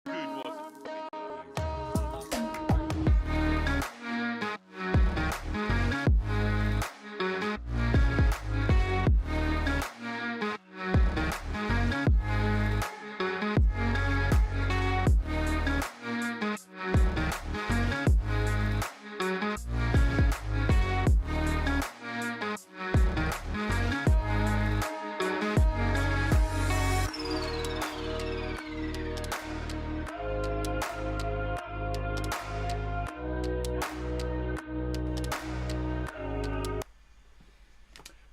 good was it?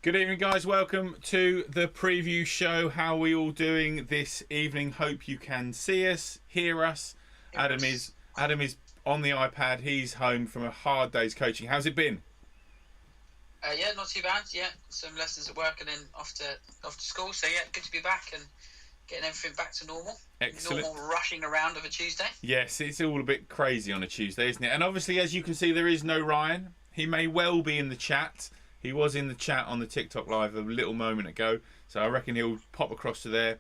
Good evening, guys. Welcome to the preview show. How are we all doing this evening? Hope you can see us, hear us. Adam is on the iPad. He's home from a hard day's coaching. How's it been? Yeah, not too bad. Yeah, some lessons at work and then off to school. So yeah, good to be back and getting everything back to normal. Excellent. Normal rushing around of a Tuesday. Yes, it's all a bit crazy on a Tuesday, isn't it? And obviously, as you can see, there is no Ryan. He may well be in the chat. He was in the chat on the TikTok live a little moment ago, so I reckon he'll pop across to there,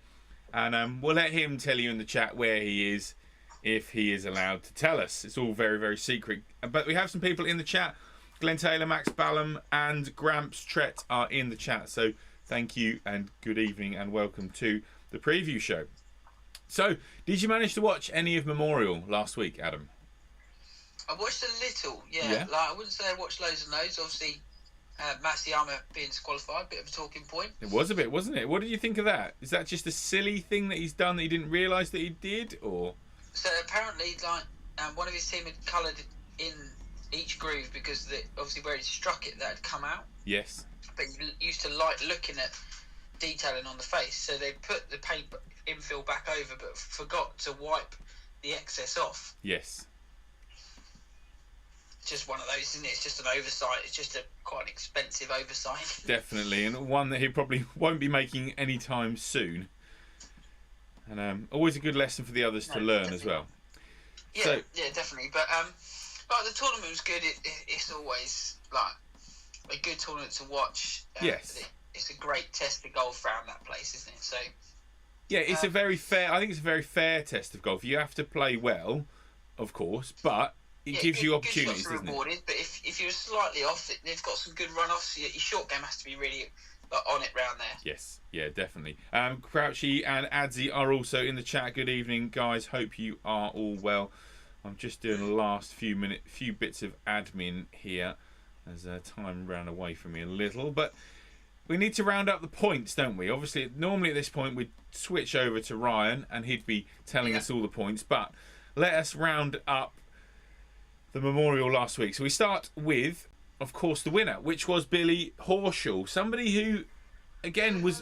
and we'll let him tell you in the chat where he is, if he is allowed to tell us. It's all very, very secret. But we have some people in the chat. Glenn Taylor, Max Ballum, and Gramps Trett are in the chat. So thank you and good evening and welcome to the preview show. So, did you manage to watch any of Memorial last week, Adam? I watched a little, yeah. Like, I wouldn't say I watched loads and loads. Obviously, Matsuyama being disqualified, bit of a talking point. It was a bit, wasn't it? What did you think of that? Is that just a silly thing that he's done that he didn't realise that he did, or? So apparently, like, one of his team had coloured in each groove because obviously where he struck it, that had come out. Yes. But he used to like looking at detailing on the face, so they put the paint infill back over, but forgot to wipe the excess off. Yes. Just one of those, isn't it? It's just an oversight. It's just quite an expensive oversight. Definitely, and one that he probably won't be making anytime soon. And always a good lesson for the others to learn as well. Yeah, yeah, definitely. But the tournament was good. It's always like a good tournament to watch. Yes, it's a great test of golf around that place, isn't it? So yeah, it's a very fair. I think it's a very fair test of golf. You have to play well, of course, but it gives you opportunities, doesn't it? But if you're slightly off, they've got some good run-offs. Your short game has to be really on it round there. Yes, yeah, definitely. Crouchy and Adzi are also in the chat. Good evening, guys. Hope you are all well. I'm just doing the last few bits of admin here as time ran away from me a little. But we need to round up the points, don't we? Obviously, normally at this point we'd switch over to Ryan and he'd be telling us all the points. But let us round up the Memorial last week. So we start with, of course, the winner, which was Billy Horschel. Somebody who, again, we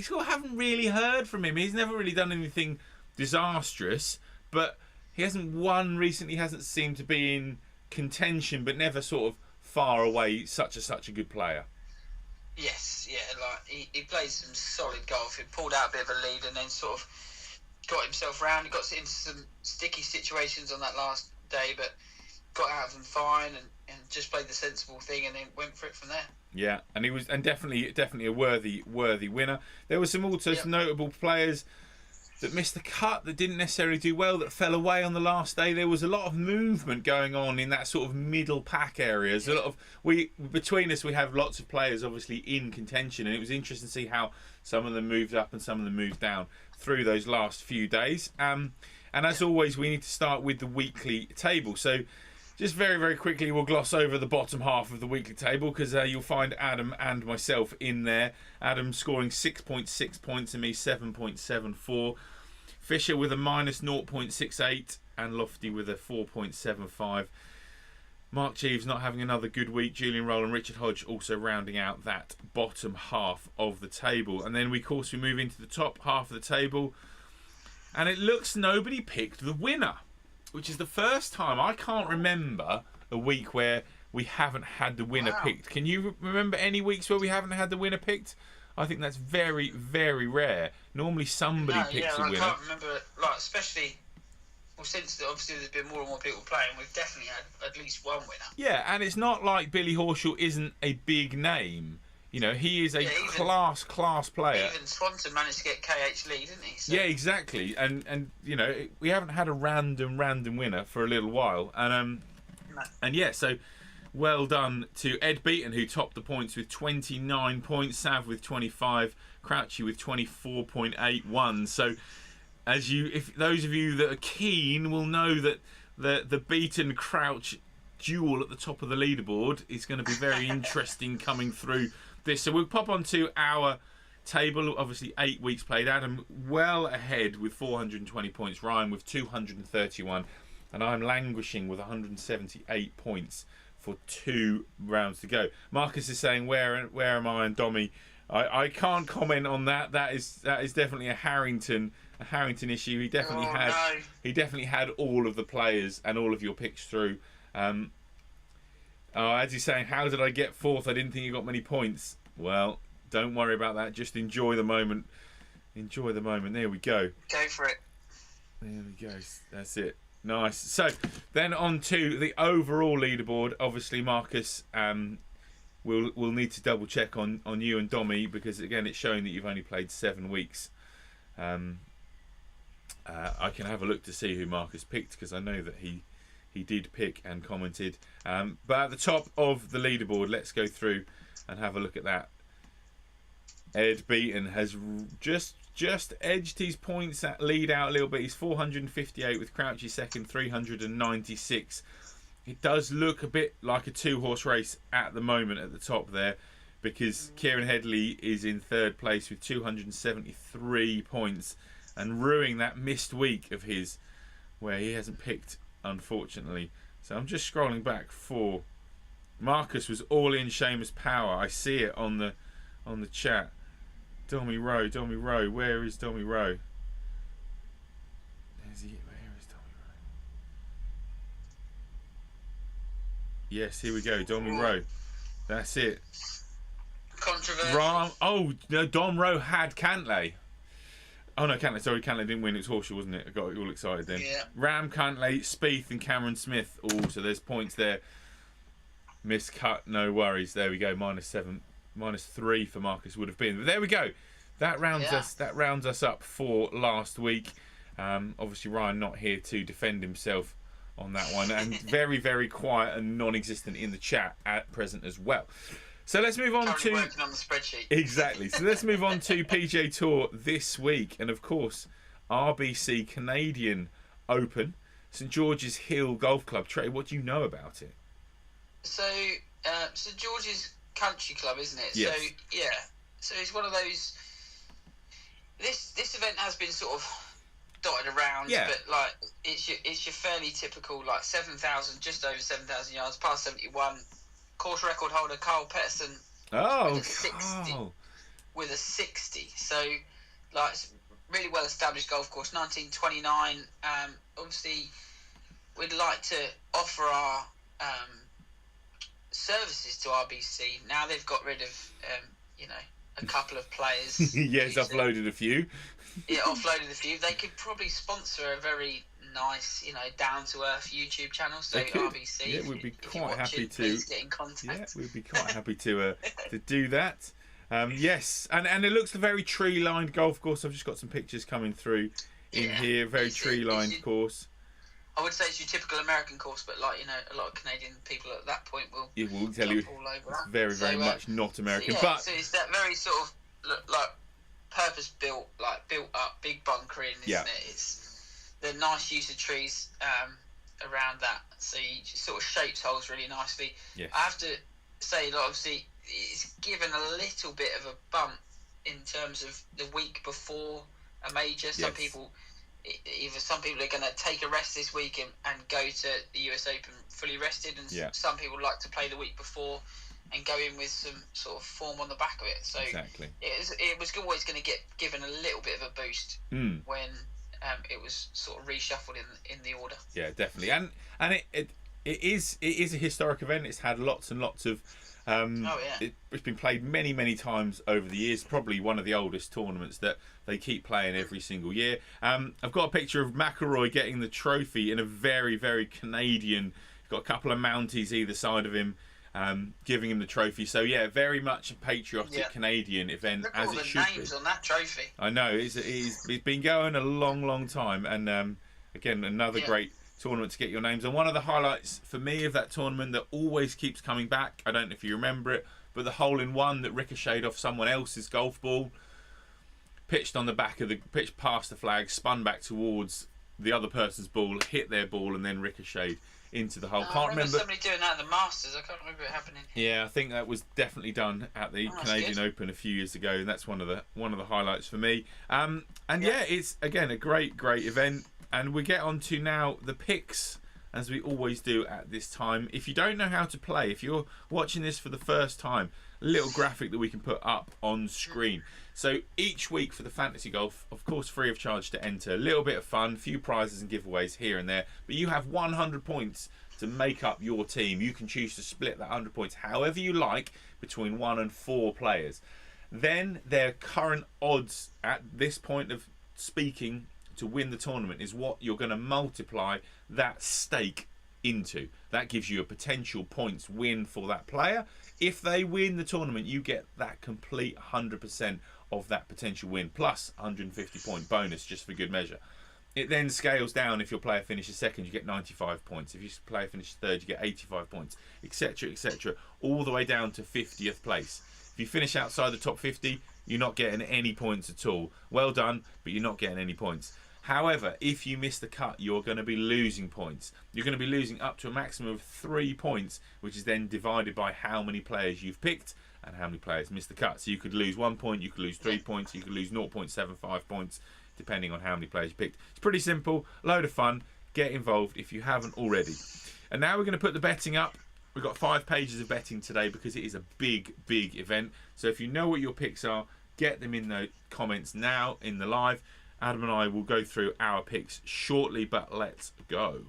sort of haven't really heard from him. He's never really done anything disastrous, but he hasn't won recently, hasn't seemed to be in contention, but never sort of far away. Such a good player. Yes, yeah, like he played some solid golf. He pulled out a bit of a lead and then sort of got himself round. He got into some sticky situations on that last day, but got out of them fine and just played the sensible thing and then went for it from there. Yeah, and he was definitely a worthy winner. There were some also some notable players that missed the cut, that didn't necessarily do well, that fell away on the last day. There was a lot of movement going on in that sort of middle pack areas. A lot of between us we have lots of players obviously in contention, and it was interesting to see how some of them moved up and some of them moved down through those last few days. And as always, we need to start with the weekly table. So just very, very quickly, we'll gloss over the bottom half of the weekly table because you'll find Adam and myself in there. Adam scoring 6.6 points and me 7.74. Fisher with a minus 0.68 and Lofty with a 4.75. Mark Jeeves not having another good week. Julian Roll and Richard Hodge also rounding out that bottom half of the table. And then, we move into the top half of the table. And it looks nobody picked the winner, which is the first time I can't remember a week where we haven't had the winner picked. Can you remember any weeks where we haven't had the winner picked? I think that's very, very rare. Normally somebody picks a winner. I can't remember, like, especially since obviously there's been more and more people playing, we've definitely had at least one winner. Yeah, and it's not like Billy Horschel isn't a big name he is a class player. Even Swanson managed to get KH lead, didn't he? So. Yeah, exactly. And we haven't had a random winner for a little while. And so well done to Ed Beaton, who topped the points with 29 points, Sav with 25, Crouchy with 24.81. So if those of you that are keen will know that the Beaton Crouch duel at the top of the leaderboard is going to be very interesting coming through this. So we'll pop onto our table. Obviously 8 weeks played. Adam well ahead with 420 points, Ryan with 231, and I'm languishing with 178 points for 2 rounds to go. Marcus is saying, where am I and Dommy? I can't comment on that. That is definitely a Harrington issue. He definitely had all of the players and all of your picks through. As he's saying, how did I get 4th? I didn't think you got many points. Well, don't worry about that. Just enjoy the moment. Enjoy the moment. There we go. Go for it. There we go. That's it. Nice. So then on to the overall leaderboard. Obviously, Marcus, we'll need to double check on you and Dommy, because again, it's showing that you've only played 7 weeks. I can have a look to see who Marcus picked, because I know that he did pick and commented. But at the top of the leaderboard, let's go through and have a look at that. Ed Beaton has just edged his points at lead out a little bit. He's 458 with Crouchy second, 396. It does look a bit like a 2-horse race at the moment at the top there, because Kieran Headley is in 3rd place with 273 points, and ruining that missed week of his where he hasn't picked, unfortunately. So I'm just scrolling back for Marcus was all in Seamus Power. I see it on the chat. Dommy Rowe, where is Dommy Rowe? Where is Dommy Rowe? Yes, here we go, Dommy Rowe. That's it. Controversial. Dom Rowe had Cantlay. Oh no, Cantlay. Sorry, Cantlay didn't win. It was Horschel, wasn't it? I got all excited then. Yeah. Ram, Cantlay, Spieth, and Cameron Smith. Oh, so there's points there. Miscut, no worries. There we go. -7, -3 for Marcus would have been. But there we go. That rounds us up for last week. Obviously, Ryan not here to defend himself on that one, and very, very quiet and non-existent in the chat at present as well. So let's move on to working on the spreadsheet. Exactly. So let's move on to PGA Tour this week, and of course, RBC Canadian Open, St George's Hill Golf Club. Trey, what do you know about it? So, St George's Country Club, isn't it? Yes. So So it's one of those. This event has been sort of dotted around, but like it's your fairly typical like 7,000, just over 7,000 yards, past 71. Course record holder Carl Pettersson with a 60. So like it's really well established golf course, 1929. Obviously, we'd like to offer our services to RBC. Now they've got rid of a couple of players. Yes, offloaded a few. Offloaded a few. They could probably sponsor a very nice, down to earth YouTube channel. So RBC, yeah, we'd be quite happy to. Please get in contact. Yeah, we'd be quite happy to do that. Yes, and it looks a very tree-lined golf course. I've just got some pictures coming through in here. Very tree-lined course. I would say it's your typical American course, but a lot of Canadian people at that point will tell you all over that. Very much not American. So it's that very sort of purpose-built, built up, big bunkering, isn't it? It's the nice use of trees around that, so you sort of shapes holes really nicely. Yes. I have to say that obviously it's given a little bit of a bump in terms of the week before a major. Some people are going to take a rest this week and go to the US Open fully rested, and some people like to play the week before and go in with some sort of form on the back of it. So exactly. It was always going to get given a little bit of a boost when it was sort of reshuffled in the order. Yeah, definitely, and it is a historic event. It's had lots and lots of. It's been played many times over the years. Probably one of the oldest tournaments that they keep playing every single year. I've got a picture of McIlroy getting the trophy in a very, very Canadian. He's got a couple of Mounties either side of him. giving him the trophy. So yeah, very much a patriotic Canadian event. Look as all it the should names be. on that trophy. I know it's been going a long time, and again another great tournament to get your names on. One of the highlights for me of that tournament that always keeps coming back, I don't know if you remember it, but the hole-in-one that ricocheted off someone else's golf ball, pitched on the back of the pitch past the flag, spun back towards the other person's ball, hit their ball, and then ricocheted into the hole. I remember somebody doing that at the Masters. I can't remember it happening here. Yeah, I think that was definitely done at the Canadian Open a few years ago, and that's one of the highlights for me. And it's again a great event. And we get on to now the picks, as we always do at this time. If you don't know how to play, if you're watching this for the first time, a little graphic that we can put up on screen. So each week for the Fantasy Golf, of course, free of charge to enter. A little bit of fun, few prizes and giveaways here and there. But you have 100 points to make up your team. You can choose to split that 100 points however you like between 1 and 4 players. Then their current odds at this point of speaking to win the tournament is what you're going to multiply that stake into. That gives you a potential points win for that player. If they win the tournament, you get that complete 100% of that potential win, plus 150 point bonus just for good measure. It then scales down. If your player finishes second, you get 95 points. If your player finishes third, you get 85 points, etc., all the way down to 50th place. If you finish outside the top 50, you're not getting any points at all. Well done, but you're not getting any points. However, if you miss the cut, you're going to be losing points. You're going to be losing up to a maximum of 3 points, which is then divided by how many players you've picked and how many players missed the cut. So you could lose 1 point, you could lose 3 points, you could lose 0.75 points, depending on how many players you picked. It's pretty simple, load of fun. Get involved if you haven't already. And now we're going to put the betting up. We've got 5 pages of betting today because it is a big event. So if you know what your picks are, get them in the comments now in the live. Adam and I will go through our picks shortly, but let's go.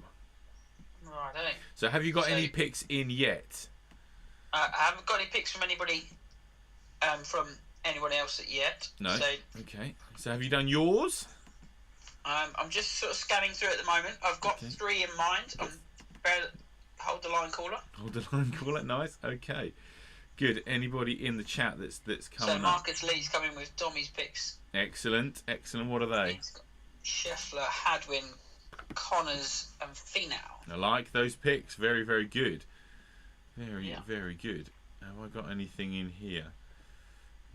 Right, so have you got any picks in yet? I haven't got any picks from anybody, from anyone else yet. No. Okay. So have you done yours? I'm just sort of scanning through at the moment. I've got 3 in mind. Hold the line caller. Hold the line caller. Nice. Okay. Good. Anybody in the chat that's coming up? So Marcus Lee's coming with Tommy's picks. Excellent. What are they? He's got Scheffler, Hadwin, Connors, and Finau. I like those picks. Very good. Very good. Have I got anything in here?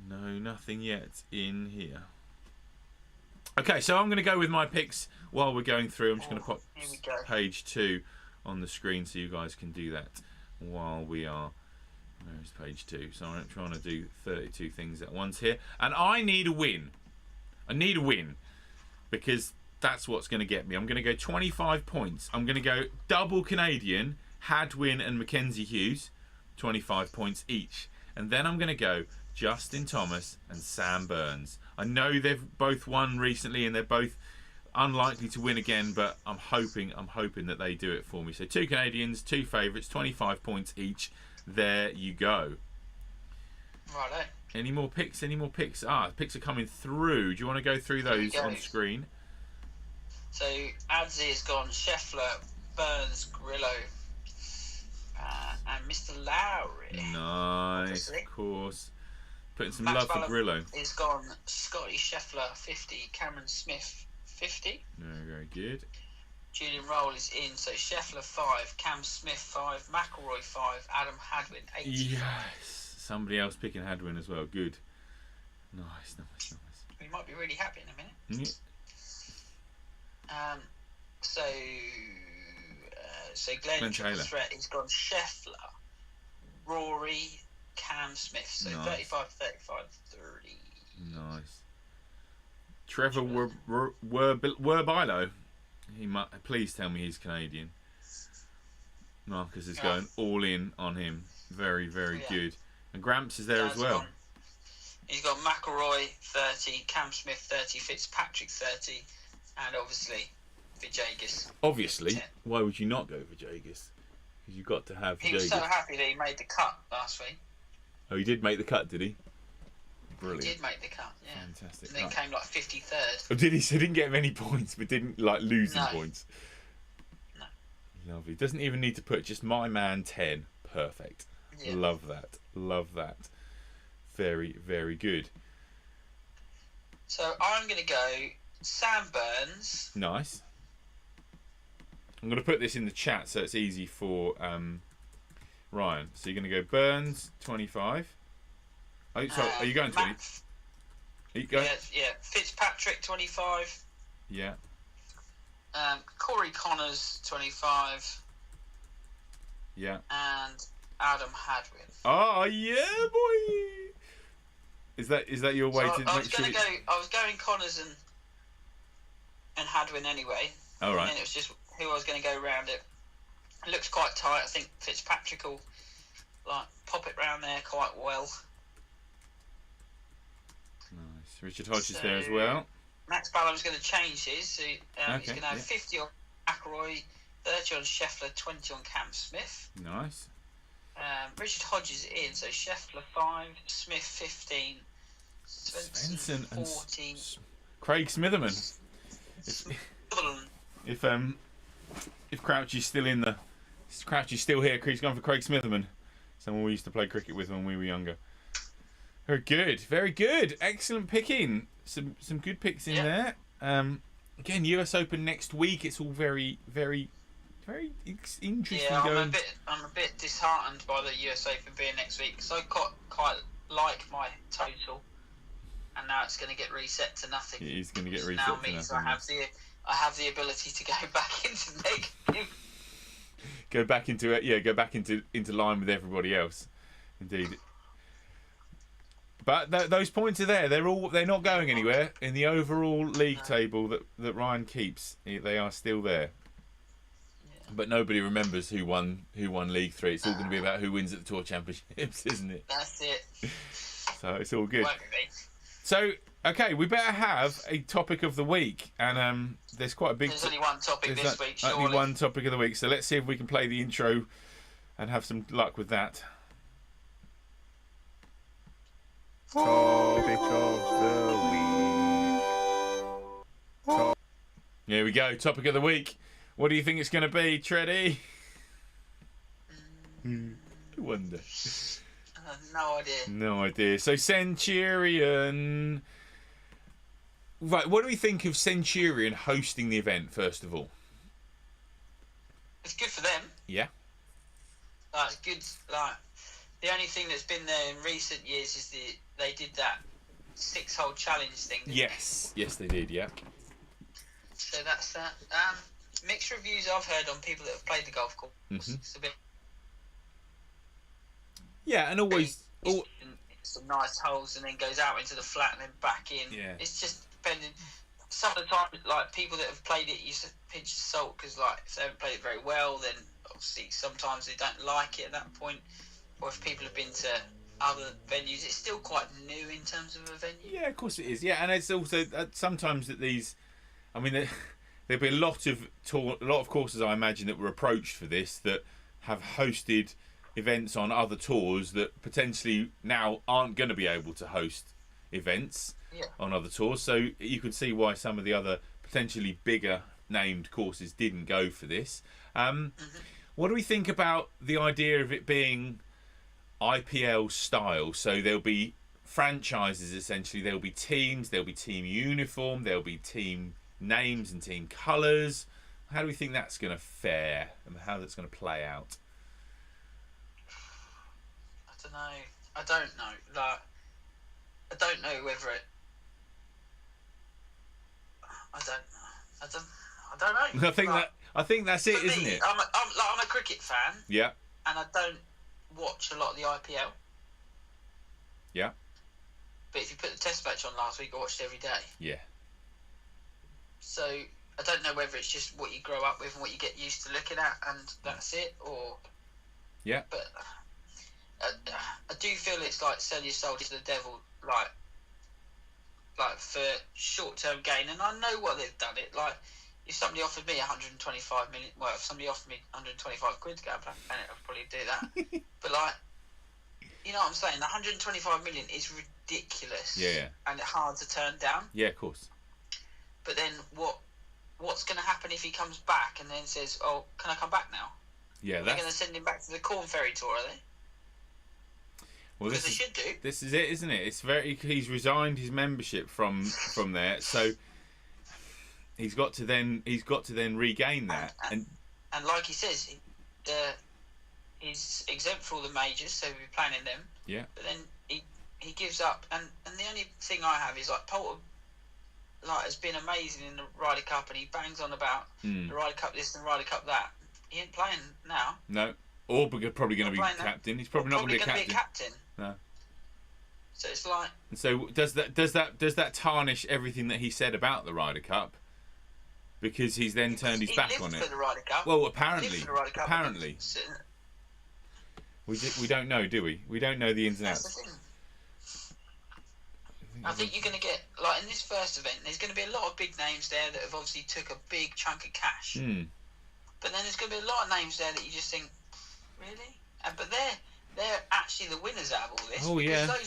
No, nothing yet in here. Okay, so I'm going to go with my picks while we're going through. I'm just going to pop page 2 on the screen so you guys can do that while we are. Where's page 2? So I'm trying to do 32 things at once here. And I need a win. Because that's what's going to get me. I'm going to go 25 points. I'm going to go double Canadian, Hadwin and Mackenzie Hughes, 25 points each. And then I'm going to go Justin Thomas and Sam Burns. I know they've both won recently and they're both unlikely to win again, but I'm hoping that they do it for me. So 2 Canadians, 2 favourites, 25 points each. There you go. Righto. Any more picks? The picks are coming through. Do you want to go through those on screen? So Adzi has gone Scheffler, Burns, Grillo, and Mr. Lowry. Nice, of course. Putting some Max love for Grillo. He's gone Scotty Scheffler 50, Cameron Smith 50. Very good. Julian Roll is in, so Scheffler 5, Cam Smith 5, McElroy 5, Adam Hadwin 8. Yes. Somebody else picking Hadwin as well. Good. Nice. We might be really happy in a minute. Yeah. So Glenn Taylor. Trett, he's gone Scheffler, Rory, Cam Smith. So Nice. 35, 30. Nice. Trevor Werbilo. Please tell me he's Canadian. Marcus is going all in on him. Very good. And Gramps is there as well. He's got McElroy 30, Cam Smith 30, Fitzpatrick 30, and obviously Vijagis. Obviously, 10. Why would you not go Vijagis? Because you've got to have Vijagis. He was so happy that he made the cut last week. Oh, he did make the cut, did he? Brilliant. He did make the cut, yeah. Fantastic. And then came like 53rd. Oh, did he? So he didn't get many points, but didn't lose No. points. No. Lovely. Doesn't even need to put just my man 10. Perfect. Yeah. Love that. Very, very good. So I'm going to go Sam Burns. Nice. I'm going to put this in the chat so it's easy for Ryan. So you're going to go Burns 25. Oh, sorry, are you going 20? Are you going? Yeah. Fitzpatrick 25. Yeah. Corey Connors 25. Yeah. And Adam Hadwin. Oh yeah, boy. Is that your way to make sure? I was going Connors and Hadwin anyway. All right. And then it was just who I was going to go around it. It looks quite tight. I think Fitzpatrick will pop it round there quite well. Nice. Richard Hodges there as well. Max Ballam's going to change his. So, he's going to have 50 on McElroy, 30 on Scheffler, 20 on Cam Smith. Nice. Richard Hodges in, so Scheffler 5, Smith 15, Svensson 14. Craig Smitherman. If Crouchy's still here, he's gone for Craig Smitherman. Someone we used to play cricket with when we were younger. Very good, very good. Excellent picking. Some good picks in there. Again, US Open next week. It's all very, very, very interesting. Yeah, I'm a bit disheartened by the US Open being next week because I quite like my total, and now it's going to get reset to nothing. It is going to get reset now to means nothing. I have the ability to go back into negative. Go back into it. Yeah, go back into line with everybody else. Indeed. But those points are there. They're not going anywhere in the overall league table that Ryan keeps. They are still there. Yeah. But nobody remembers who won League 3. It's all going to be about who wins at the Tour Championships, isn't it? That's it. So it's all good. So okay, we better have a topic of the week, and there's quite a big. There's only one topic this week. Surely. Only one topic of the week. So let's see if we can play the intro, and have some luck with that. Topic of the week. Here we go. Topic of the week. What do you think it's going to be, Treddy? I wonder. No idea. So Centurion. Right. What do we think of Centurion hosting the event? First of all, it's good for them. Yeah. It's good. The only thing that's been there in recent years is they did that 6-hole challenge thing. Yes, they did. Yeah. So that's that. Mixed reviews I've heard on people that have played the golf course. Mm-hmm. It's a bit. Yeah, and always some nice holes, and then goes out into the flat and then back in. Yeah. It's just depending. Some of the time, people that have played it use a pinch of salt because, if they haven't played it very well, then obviously sometimes they don't like it at that point. Or if people have been to other venues, it's still quite new in terms of a venue. Yeah, of course it is. Yeah, and it's also sometimes that these, there'll be a lot of courses I imagine that were approached for this that have hosted events on other tours that potentially now aren't going to be able to host events on other tours. So you could see why some of the other potentially bigger named courses didn't go for this. What do we think about the idea of it being IPL style? So there'll be franchises, essentially. There'll be teams, there'll be team uniform, there'll be team names and team colours. How do we think that's going to fare and how that's going to play out? I don't know. I don't know whether it. I don't know. I think that's it, isn't it? I'm a cricket fan. Yeah. And I don't watch a lot of the IPL. Yeah. But if you put the test match on last week, I watched every day. Yeah. So I don't know whether it's just what you grow up with and what you get used to looking at, and that's it, or. Yeah. But I do feel it's like sell your soul to the devil, like for short-term gain. And I know what they've done. It if somebody offered me 125 million, well, if somebody offered me 125 quid to go and play Planet, I'd probably do that. But you know what I'm saying? 125 million is ridiculous. Yeah. And it's hard to turn down. Yeah, of course. But then what's going to happen if he comes back and then says, "Oh, can I come back now?" Yeah, they're going to send him back to the Corn Ferry Tour, are they? Well, because they should do. This is it, isn't it? It's he's resigned his membership from there, so he's got to then regain that. And like he says, he's exempt for all the majors, so we'll be playing in them. Yeah. But then he gives up, and the only thing I have is like Poulter, like, has been amazing in the Ryder Cup, and he bangs on about the Ryder Cup this and the Ryder Cup that. He ain't playing now. No. Or probably going to be captain. Now. He's probably not going to be a captain. No. So it's like. And so does that tarnish everything that he said about the Ryder Cup? Because he's then turned his back on it. For the Ryder Cup. Well, apparently. We don't know, do we? We don't know the ins and outs. That's the thing. I think you're going to get, like, in this first event, there's going to be a lot of big names there that have obviously took a big chunk of cash. But then there's going to be a lot of names there that you just think, really? But they're actually the winners out of all this. Oh, yeah. Because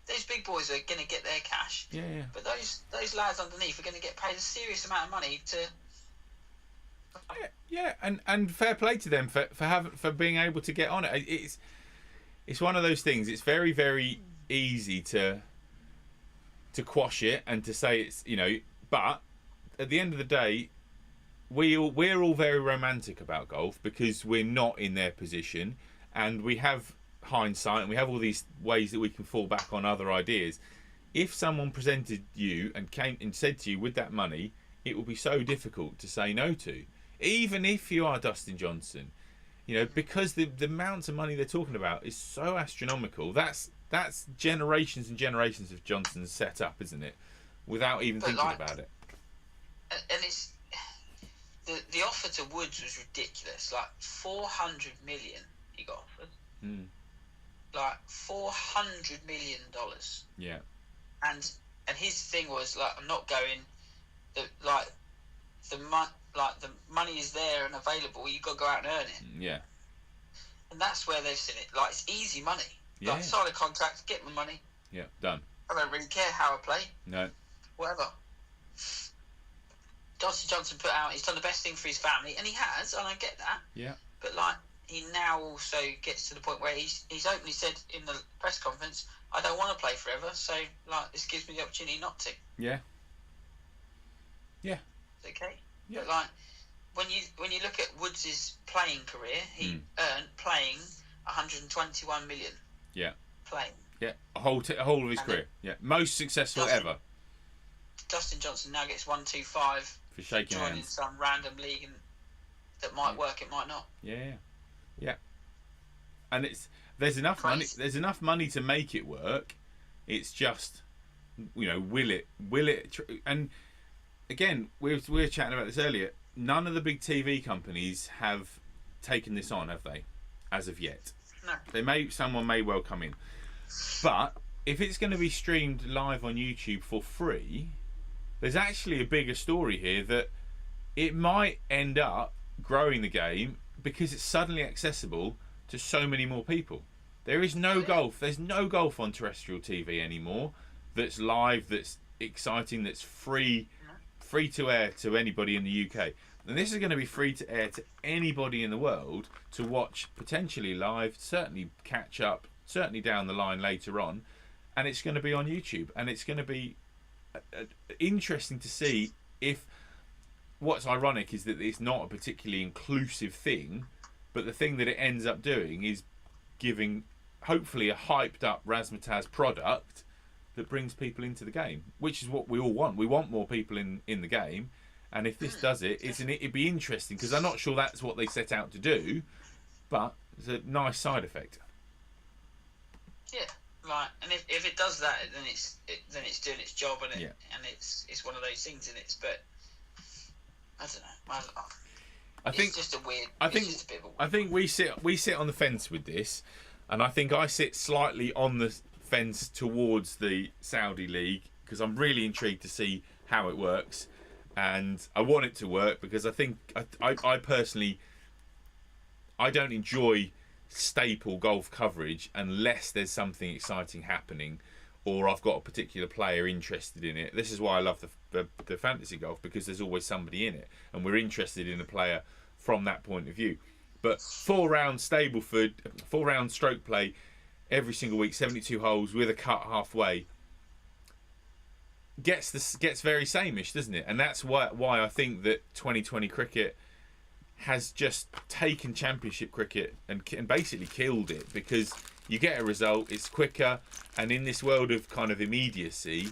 those big boys are going to get their cash. Yeah, yeah. But those lads underneath are going to get paid a serious amount of money to. Yeah, and fair play to them for being able to get on it. It's one of those things. It's very, very easy to quash it and to say it's, but at the end of the day, we're all very romantic about golf because we're not in their position, and we have hindsight and we have all these ways that we can fall back on other ideas. If someone presented you and came and said to you with that money, it would be so difficult to say no to, even if you are Dustin Johnson, because the amounts of money they're talking about is so astronomical. That's generations and generations of Johnson's set up, isn't it? Without even thinking about it. And it's the offer to Woods was ridiculous. Like 400 million he got offered. Like $400 million. Yeah. And his thing was like, I'm not going. The money is there and available. You got to go out and earn it. Yeah. And that's where they've seen it. Like, it's easy money. Yeah. Like, sign a contract, get my money. Yeah, done. I don't really care how I play. No. Whatever. Dustin Johnson put out, he's done the best thing for his family, and he has, and I get that. Yeah. But, like, he now also gets to the point where he's openly said in the press conference, I don't want to play forever, so, like, this gives me the opportunity not to. Yeah. Yeah. It's okay. Yeah. But, like, when you look at Woods' playing career, he earned playing 121 million. Yeah. Playing. Yeah. A whole of his career. Yeah. Most successful ever. Dustin Johnson now gets 125 for shaking joining hands. some random league, and that might work, it might not. Yeah. Yeah. And there's enough money. There's enough money to make it work. It's just, will it? And again, we were chatting about this earlier. None of the big TV companies have taken this on, have they? As of yet. No. Someone may well come in. But if it's going to be streamed live on YouTube for free, there's actually a bigger story here that it might end up growing the game because it's suddenly accessible to so many more people. There is no golf. There's no golf on terrestrial TV anymore that's live, that's exciting, that's free to air to anybody in the UK. And this is going to be free to air to anybody in the world to watch, potentially live, certainly catch up, certainly down the line later on. And it's going to be on YouTube. And it's going to be interesting to see if... What's ironic is that it's not a particularly inclusive thing, but the thing that it ends up doing is giving, hopefully, a hyped up razzmatazz product that brings people into the game, which is what we all want. We want more people in the game. And if this does it, it'd be interesting, because I'm not sure that's what they set out to do, but it's a nice side effect. Yeah, right. And if it does that, then it's doing its job, and it's one of those things, and it's. But I don't know. It's just a weird. I think we sit on the fence with this, and I think I sit slightly on the fence towards the Saudi League because I'm really intrigued to see how it works. And I want it to work because I think I personally, I don't enjoy staple golf coverage unless there's something exciting happening or I've got a particular player interested in it. This is why I love the fantasy golf, because there's always somebody in it and we're interested in a player from that point of view. But 4-round Stableford, 4-round stroke play, every single week, 72 holes with a cut halfway, gets very sameish, doesn't it? And that's why I think that 2020 cricket has just taken Championship cricket and basically killed it, because you get a result, it's quicker, and in this world of kind of immediacy,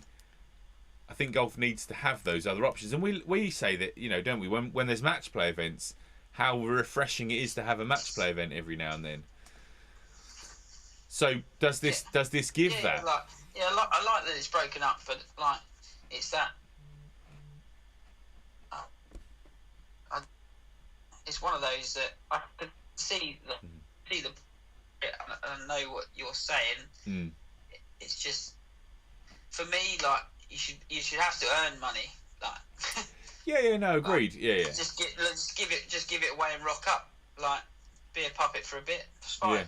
I think golf needs to have those other options. And we say that, you know, don't we, when there's match play events, how refreshing it is to have a match play event every now and then. So does this give that? I like that it's broken up, but like it's that. It's one of those that I can see the and know what you're saying. It's just, for me, like you should have to earn money, like. No, agreed. Like, just give it away and rock up, like be a puppet for a bit. It's fine. Yeah.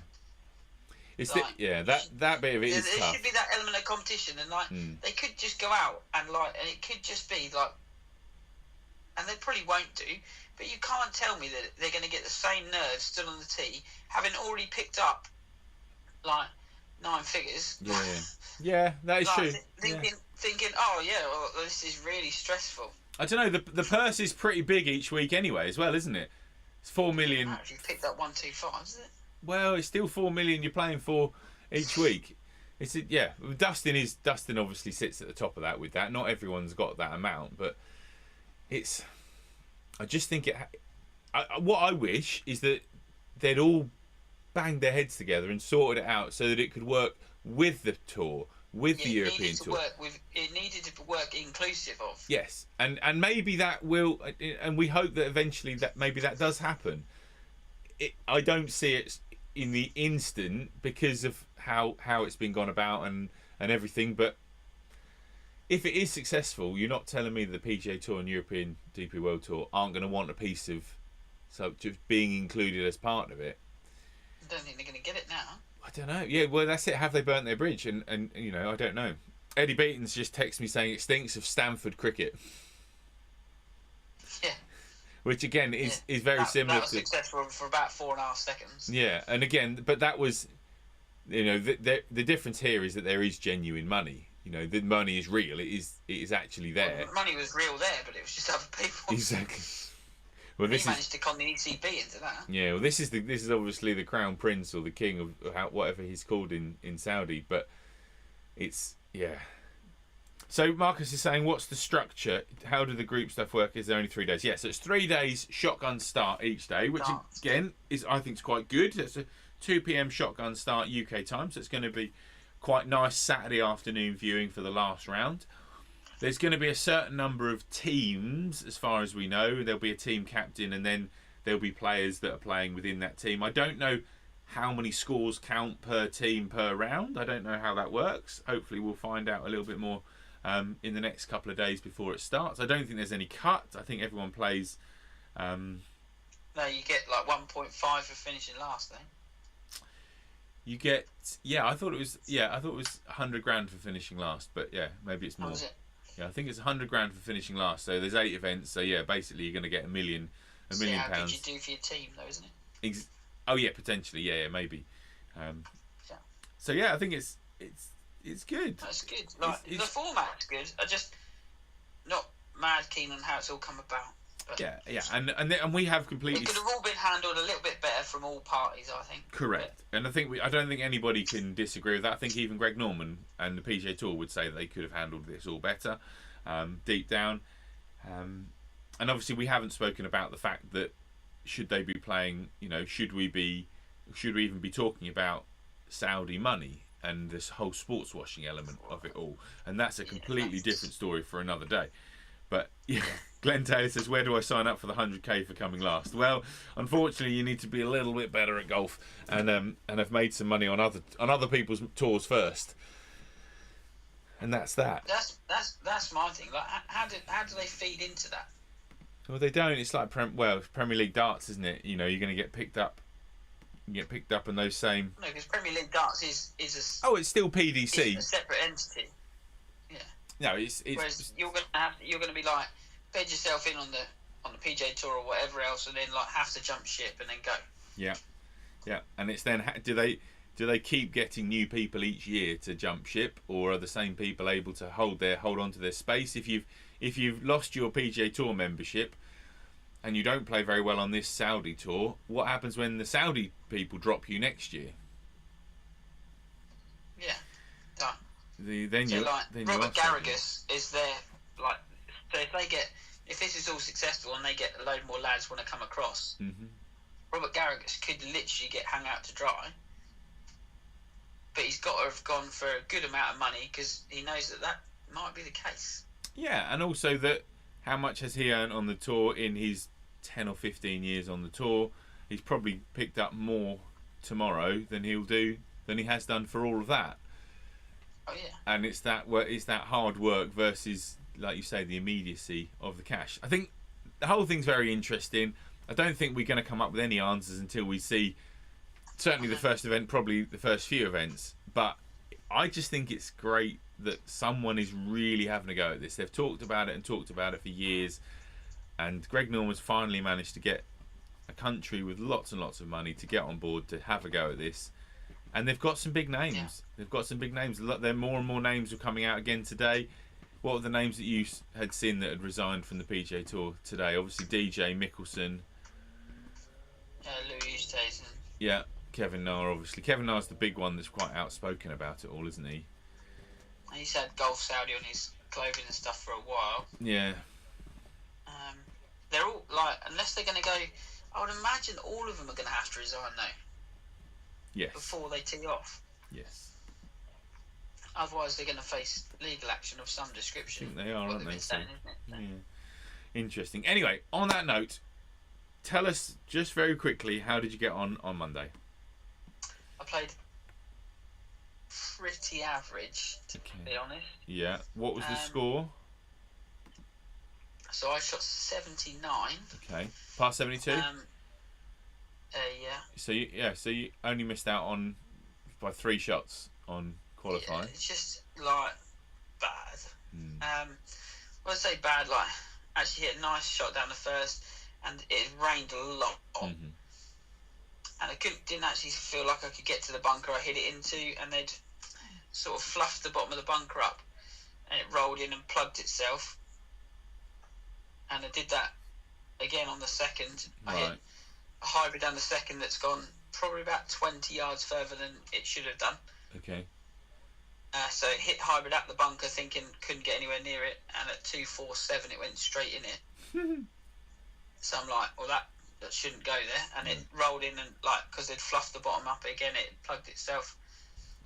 It's like, that bit of it is tough. There should be that element of competition, and like they could just go out and it could just be like, and they probably won't do, but you can't tell me that they're going to get the same nerves stood on the tee, having already picked up like 9 figures. Yeah, that is like, true. Thinking, oh yeah, well, this is really stressful. I don't know. The purse is pretty big each week anyway, as well, isn't it? It's 4 million. If you picked up 125, isn't it? Well, it's still 4 million you're playing for each week. Dustin obviously sits at the top of that with that. Not everyone's got that amount, but I just think what I wish is that they'd all banged their heads together and sorted it out so that it could work with the tour, with the European tour. It needed to work inclusive of. Yes, and maybe that will, and we hope that eventually that maybe that does happen. I don't see it in the instant because of how it's been gone about and everything, but if it is successful, you're not telling me the PGA Tour and European DP World Tour aren't going to want a piece of just being included as part of it. I don't think they're going to get it now. I don't know. Yeah, well, that's it. Have they burnt their bridge? And you know, I don't know. Eddie Beaton's just texted me saying it stinks of Stanford cricket. Yeah. Which again is very similar. That was successful for about 4.5 seconds. Yeah, and again, but that was, you know, the difference here is that there is genuine money. You know, the money is real. It is actually there. Well, the money was real there, but it was just other people. Exactly. Well, he managed to con the ECB into that. Yeah, well, this is obviously the Crown Prince or the King of whatever he's called in Saudi, but it's So Marcus is saying, what's the structure? How do the group stuff work? Is there only 3 days? Yes, so it's 3 days shotgun start each day, which again I think is quite good. It's a 2 p.m. shotgun start UK time, so it's going to be quite nice Saturday afternoon viewing for the last round. There's going to be a certain number of teams, as far as we know. There'll be a team captain, and then there'll be players that are playing within that team. I don't know how many scores count per team per round. I don't know how that works. Hopefully we'll find out a little bit more in the next couple of days before it starts. I don't think there's any cut. I think everyone plays. No, you get like 1.5 for finishing last, then. You get, I thought it was 100 grand for finishing last, but yeah, maybe it's more. Is it? Yeah, I think it's 100 grand for finishing last. So there's 8 events. So yeah, basically you're going to get £1 million pounds. How good you do for your team, though, isn't it? Oh yeah, potentially. Yeah, maybe. So yeah, I think it's good. That's good. Like, the format's good. I just not mad keen on how it's all come about. But yeah, and we have completely. It could have all been handled a little bit better from all parties, I think. Correct, and I don't think anybody can disagree with that. I think even Greg Norman and the PGA Tour would say they could have handled this all better, deep down. And obviously, we haven't spoken about the fact that should they be playing? You know, should we even be talking about Saudi money and this whole sports washing element of it all? And that's a completely different story for another day. But yeah, Glenn Taylor says, where do I sign up for the 100k for coming last? Well, unfortunately, you need to be a little bit better at golf and have made some money on other people's tours first. And that's that. That's my thing. Like, how do they feed into that? Well, they don't. It's like Premier League darts, isn't it? You know, you're going to get picked up. You get picked up in those same. No, because Premier League darts is a. Oh, it's still PDC. It's a separate entity. Yeah. No, it's. Whereas you're going to be like bed yourself in on the PGA Tour or whatever else, and then like have to jump ship and then go. Yeah, and it's then do do they keep getting new people each year to jump ship, or are the same people able to hold on to their space? If you've lost your PGA Tour membership and you don't play very well on this Saudi tour, what happens when the Saudi people drop you next year? Yeah, done. Robert Robert Garrigus is there. Like, so if this is all successful and they get a load more lads want to come across, Robert Garrigus could literally get hung out to dry. But he's got to have gone for a good amount of money because he knows that might be the case. Yeah, and also that how much has he earned on the tour in his 10 or 15 years on the tour? He's probably picked up more tomorrow than he has done for all of that. Oh yeah. And it's that hard work versus, like you say, the immediacy of the cash. I think the whole thing's very interesting. I don't think we're going to come up with any answers until we see certainly the first event, probably the first few events. But I just think it's great that someone is really having a go at this. They've talked about it for years, and Greg Norman's finally managed to get a country with lots and lots of money to get on board to have a go at this. And they've got some big names. Yeah. They've got some big names. There are more and more names are coming out again today. What were the names that you had seen that had resigned from the PGA Tour today? Obviously DJ Mickelson. Louis Oosthuizen. Yeah, Kevin Na, obviously. Kevin Na's the big one that's quite outspoken about it all, isn't he? He's had Golf Saudi on his clothing and stuff for a while. Yeah. They're all, like, unless they're going to go, I would imagine all of them are going to have to resign, though. Yes. Before they tee off. Yes. Otherwise, they're going to face legal action of some description. I think they are, aren't they? Saying, yeah. Interesting. Anyway, on that note, tell us just very quickly, how did you get on Monday? I played pretty average, to be honest. Yeah. What was the score? So I shot 79. Okay. Par 72? Yeah. So you only missed out by 3 shots on qualifying. Yeah, it's just like bad. Well, I say bad. Like, actually hit a nice shot down the first, and it rained a lot. And I didn't actually feel like I could get to the bunker I hit it into, and they'd sort of fluffed the bottom of the bunker up, and it rolled in and plugged itself. And I did that again on the second. I hit a hybrid down the second that's gone probably about 20 yards further than it should have done. Okay. So it hit hybrid at the bunker, thinking couldn't get anywhere near it, and at 247 it went straight in it. So I'm like, well, that shouldn't go there, and it rolled in, and like, because they'd fluffed the bottom up again, it plugged itself.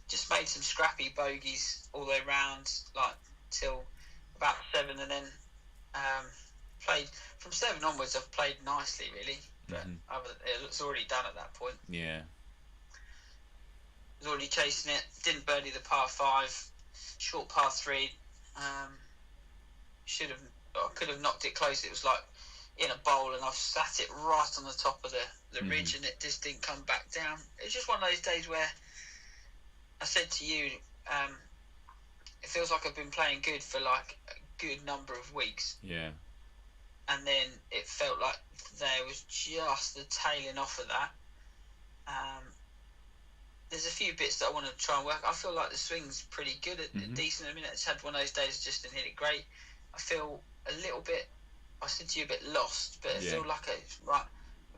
Just made some scrappy bogeys all the way round, like till about 7, and then played from 7 onwards. I've played nicely, really, but it's already done at that point. Yeah. Was already chasing it. Didn't birdie the par 5, short par 3. Could have knocked it close. It was like in a bowl, and I've sat it right on the top of the ridge, and it just didn't come back down. It was just one of those days where I said to you, it feels like I've been playing good for like a good number of weeks. Yeah. And then it felt like there was just the tailing off of that. There's a few bits that I want to try and work. I feel like the swing's pretty good, decent at the minute. I just had one of those days, just didn't hit it great. I feel a little bit, I said to you, a bit lost, but I feel like a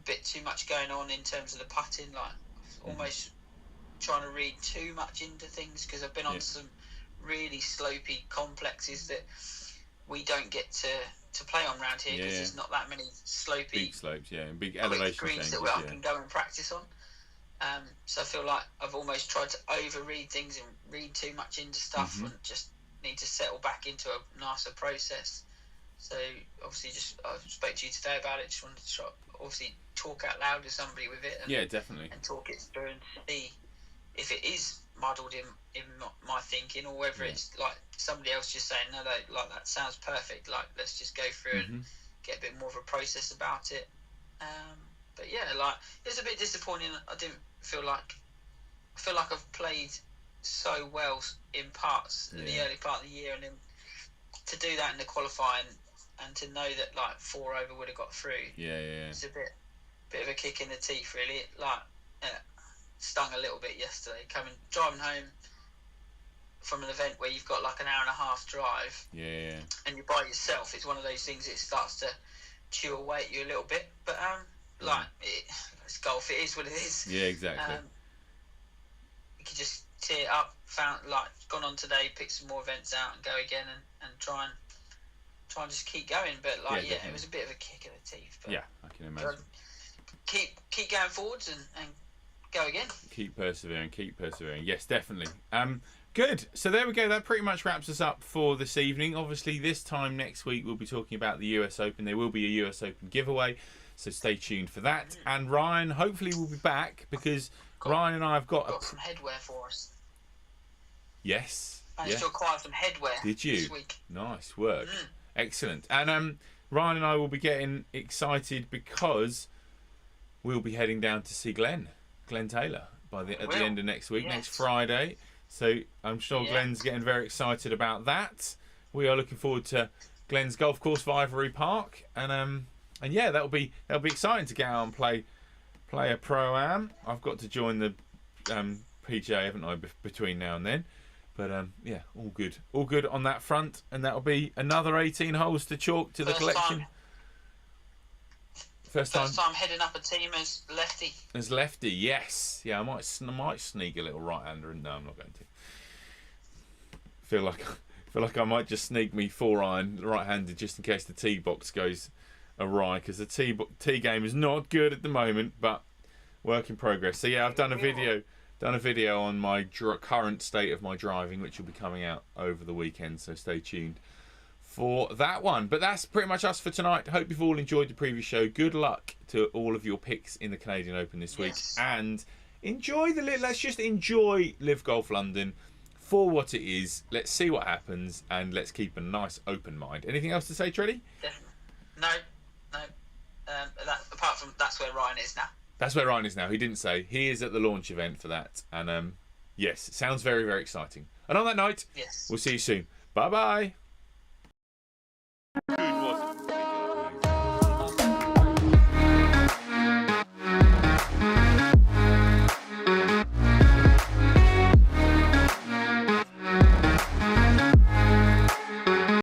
bit too much going on in terms of the putting, like almost trying to read too much into things, because I've been on some really slopey complexes that we don't get to play on round here, because there's not that many slopey big slopes, big elevation greens that I can go and practice on. So I feel like I've almost tried to overread things and read too much into stuff, and just need to settle back into a nicer process. So obviously, I spoke to you today about it. Just wanted to obviously talk out loud to somebody with it, and, definitely, and talk it through and see if it is muddled in my thinking, or whether it's like somebody else just saying, no, like that sounds perfect. Like, let's just go through and get a bit more of a process about it. But like, it was a bit disappointing. I feel like I've played so well in parts in the early part of the year, and then to do that in the qualifying, and to know that like 4 over would have got through. It's a bit of a kick in the teeth, really. stung a little bit yesterday. Driving home from an event where you've got like an hour and a half drive, and you're by yourself. It's one of those things that starts to chew away at you a little bit. But it's golf. It is what it is. Yeah, exactly. You can just tee it up. Gone on today, pick some more events out, and go again, and try and just keep going. But it was a bit of a kick in the teeth. But yeah, I can imagine. Keep going forwards and go again. Keep persevering. Yes, definitely. Good. So there we go. That pretty much wraps us up for this evening. Obviously, this time next week we'll be talking about the US Open. There will be a US Open giveaway, so stay tuned for that. And Ryan, hopefully, will be back because Ryan and I have got some headwear for us. Yes. Managed to acquire some headwear. Did you? This week. Nice work. Excellent. And Ryan and I will be getting excited because we'll be heading down to see Glenn Taylor at the end of next week, next Friday. So I'm sure Glenn's getting very excited about that. We are looking forward to Glenn's golf course for Ivory Park, and that'll be exciting to get out and play a pro-am. I've got to join the PGA, haven't I, between now and then? But all good on that front, and that'll be another 18 holes to chalk to the collection. First time heading up a team as lefty. As lefty, yes. Yeah, I might sneak a little right-hander, and no, I'm not going to. Feel like I might just sneak me 4-iron right-handed just in case the tee box goes awry, because the tee game is not good at the moment, but work in progress. So yeah, I've done a video on my current state of my driving, which will be coming out over the weekend. So stay tuned for that one. But that's pretty much us for tonight. Hope you've all enjoyed the previous show. Good luck to all of your picks in the Canadian Open this week, and let's just enjoy Live Golf London for what it is. Let's see what happens, and let's keep a nice open mind. Anything else to say, Treddy? No. Apart from that's where Ryan is now. That's where Ryan is now. He didn't say. He is at the launch event for that, and yes, it sounds very, very exciting. And on that note, we'll see you soon. Bye bye.